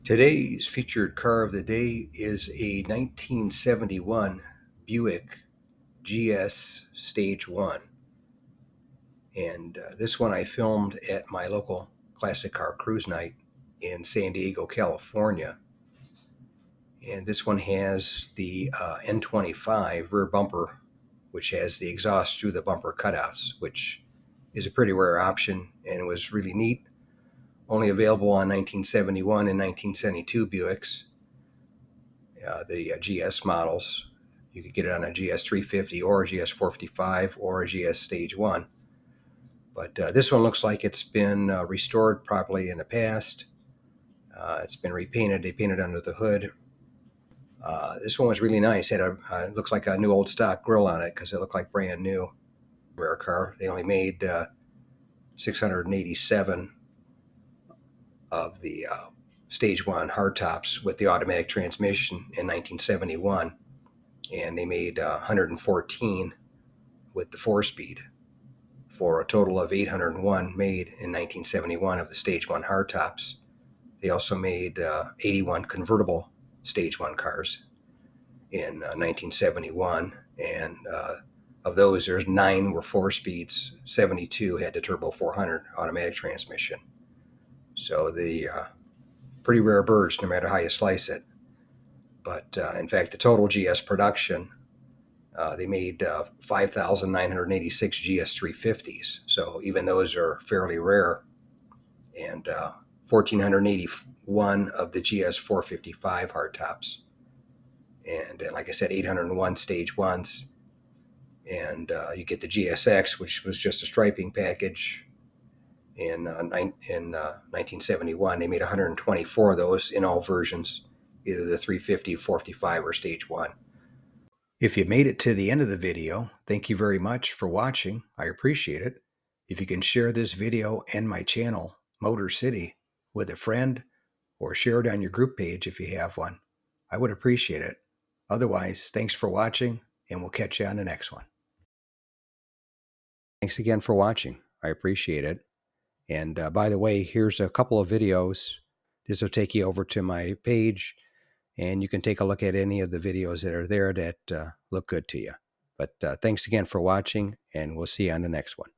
Today's featured car of the day is a 1971 Buick GS Stage 1. And this one I filmed at my local classic car cruise night in San Diego, California. And this one has the N25 rear bumper, which has the exhaust through the bumper cutouts, which is a pretty rare option and was really neat. Only available on 1971 and 1972 Buicks. The GS models. You could get it on a GS 350 or a GS 455 or a GS Stage 1. But this one looks like it's been restored properly in the past. It's been repainted. They painted under the hood. This one was really nice. It looks like a new old stock grill on it because it looked like brand new. Rare car. They only made 687 of the Stage 1 hardtops with the automatic transmission in 1971, and they made 114 with the 4-speed for a total of 801 made in 1971 of the Stage 1 hardtops. They also made 81 convertible Stage 1 cars in 1971, and of those, there's 9 were 4-speeds, 72 had the Turbo 400 automatic transmission. So the pretty rare birds, no matter how you slice it. But in fact, the total GS production, they made 5,986 GS 350s. So even those are fairly rare. And 1,481 of the GS 455 hardtops. And like I said, 801 Stage 1s. And you get the GSX, which was just a striping package. In 1971, they made 124 of those in all versions, either the 350, 455, or Stage 1. If you made it to the end of the video, thank you very much for watching. I appreciate it. If you can share this video and my channel, Motor City, with a friend, or share it on your group page if you have one, I would appreciate it. Otherwise, thanks for watching, and we'll catch you on the next one. Thanks again for watching. I appreciate it. And by the way, here's a couple of videos. This will take you over to my page, and you can take a look at any of the videos that are there that look good to you. But thanks again for watching, and we'll see you on the next one.